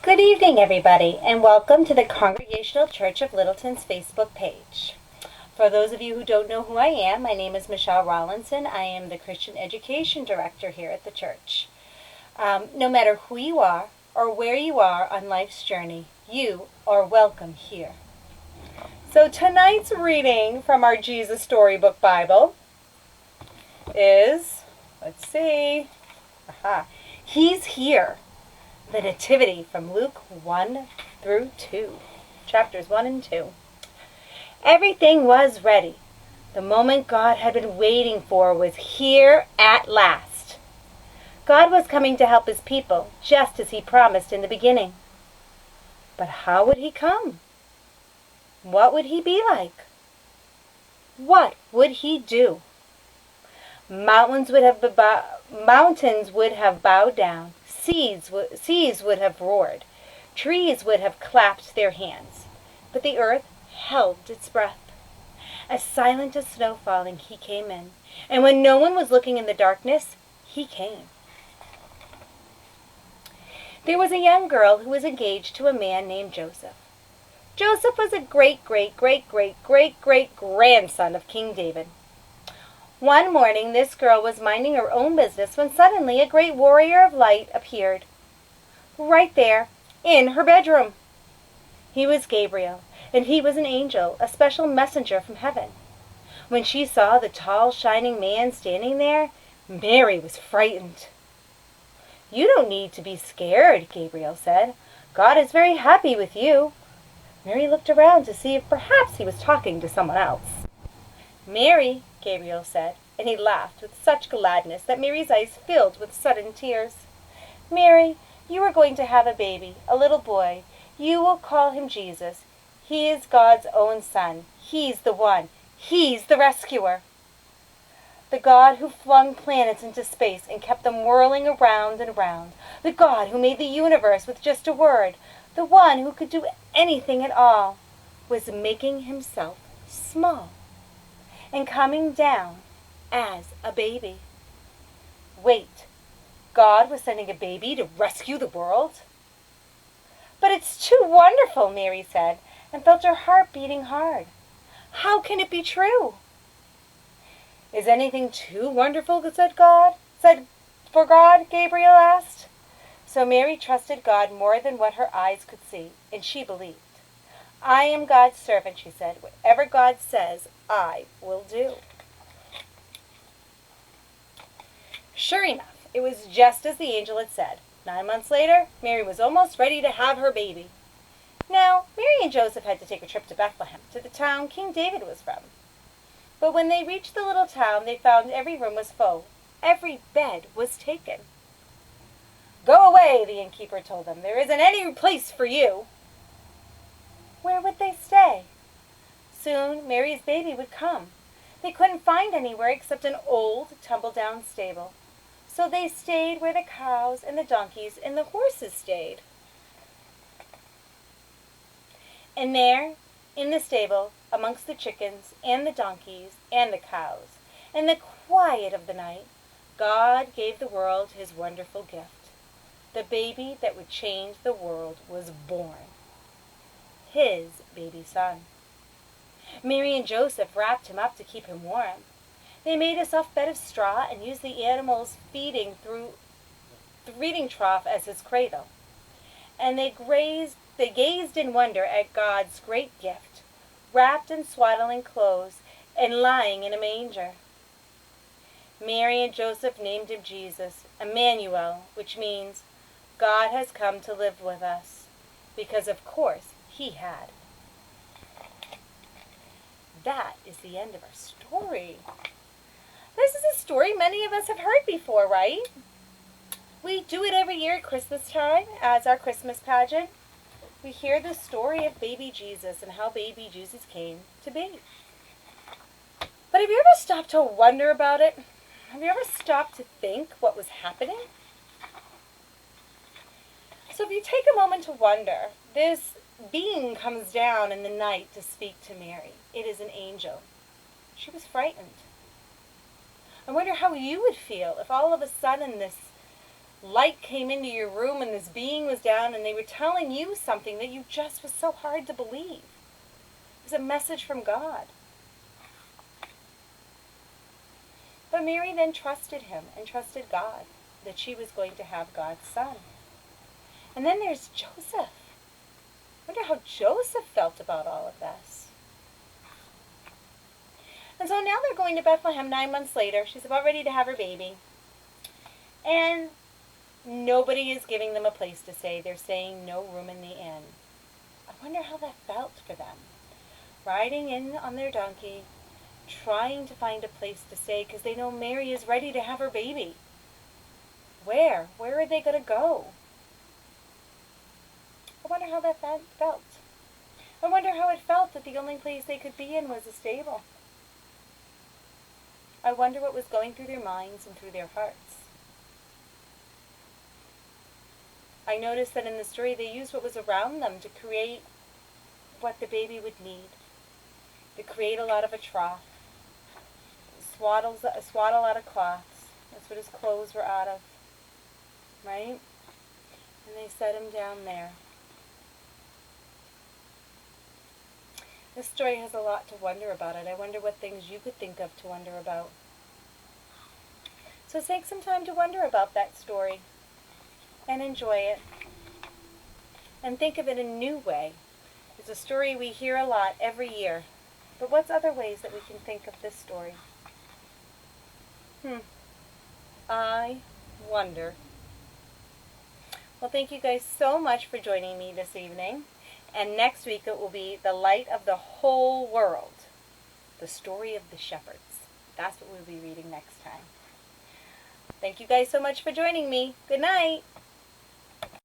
Good evening, everybody, and welcome to the Congregational Church of Littleton's Facebook page. For those of you who don't know who I am, my name is Michelle Rollinson. I am the Christian Education Director here at the church. No matter who you are or where you are on life's journey, you are welcome here. So tonight's reading from our Jesus Storybook Bible is, He's Here. The Nativity from Luke 1 through 2, chapters 1 and 2. Everything was ready. The moment God had been waiting for was here at last. God was coming to help his people, just as he promised in the beginning. But how would he come? What would he be like? What would he do? Mountains would have bowed down. Seas would have roared. Trees would have clapped their hands. But the earth held its breath. As silent as snow falling, he came in. And when no one was looking in the darkness, he came. There was a young girl who was engaged to a man named Joseph. Joseph was a great-great-great-great-great-great-grandson of King David. One morning this girl was minding her own business when suddenly a great warrior of light appeared. Right there, in her bedroom. He was Gabriel, and he was an angel, a special messenger from heaven. When she saw the tall, shining man standing there, Mary was frightened. "You don't need to be scared," Gabriel said. "God is very happy with you." Mary looked around to see if perhaps he was talking to someone else. "Mary," Gabriel said, and he laughed with such gladness that Mary's eyes filled with sudden tears. "Mary, you are going to have a baby, a little boy. You will call him Jesus. He is God's own son. He's the one. He's the rescuer. The God who flung planets into space and kept them whirling around and around. The God who made the universe with just a word. The one who could do anything at all, was making himself small and coming down as a baby." Wait, God was sending a baby to rescue the world? "But it's too wonderful," Mary said, and felt her heart beating hard. "How can it be true?" "Is anything too wonderful," for God, Gabriel asked. So Mary trusted God more than what her eyes could see, and she believed. "I am God's servant," she said. "Whatever God says, I will do." Sure enough, it was just as the angel had said. 9 months later, Mary was almost ready to have her baby. Now, Mary and Joseph had to take a trip to Bethlehem, to the town King David was from. But when they reached the little town, they found every room was full. Every bed was taken. "Go away," the innkeeper told them. "There isn't any place for you." Where would they stay? Soon Mary's baby would come. They couldn't find anywhere except an old, tumble-down stable. So they stayed where the cows and the donkeys and the horses stayed. And there, in the stable, amongst the chickens and the donkeys and the cows, in the quiet of the night, God gave the world his wonderful gift. The baby that would change the world was born. His baby son. Mary and Joseph wrapped him up to keep him warm. They made a soft bed of straw and used the animal's feeding trough as his cradle. And they gazed in wonder at God's great gift, wrapped in swaddling clothes and lying in a manger. Mary and Joseph named him Jesus, Emmanuel, which means God has come to live with us, because of course he had. That is the end of our story. This is a story many of us have heard before, right? We do it every year at Christmas time as our Christmas pageant. We hear the story of baby Jesus and how baby Jesus came to be. But have you ever stopped to wonder about it? Have you ever stopped to think what was happening? So if you take a moment to wonder, this being comes down in the night to speak to Mary. It is an angel. She was frightened. I wonder how you would feel if all of a sudden this light came into your room and this being was down and they were telling you something that you just was so hard to believe. It was a message from God. But Mary then trusted him and trusted God, that she was going to have God's son. And then there's Joseph. I wonder how Joseph felt about all of this. And so now they're going to Bethlehem 9 months later. She's about ready to have her baby. And nobody is giving them a place to stay. They're saying no room in the inn. I wonder how that felt for them. Riding in on their donkey, trying to find a place to stay because they know Mary is ready to have her baby. Where? Where are they going to go? I wonder how that felt. I wonder how it felt that the only place they could be in was a stable. I wonder what was going through their minds and through their hearts. I noticed that in the story they used what was around them to create what the baby would need. To create a lot of a trough. A swaddle out of cloths. That's what his clothes were out of. Right? And they set him down there. This story has a lot to wonder about it. I wonder what things you could think of to wonder about. So take some time to wonder about that story and enjoy it. And think of it in a new way. It's a story we hear a lot every year. But what's other ways that we can think of this story? I wonder. Well, thank you guys so much for joining me this evening. And next week it will be The Light of the Whole World. The Story of the Shepherds. That's what we'll be reading next time. Thank you guys so much for joining me. Good night.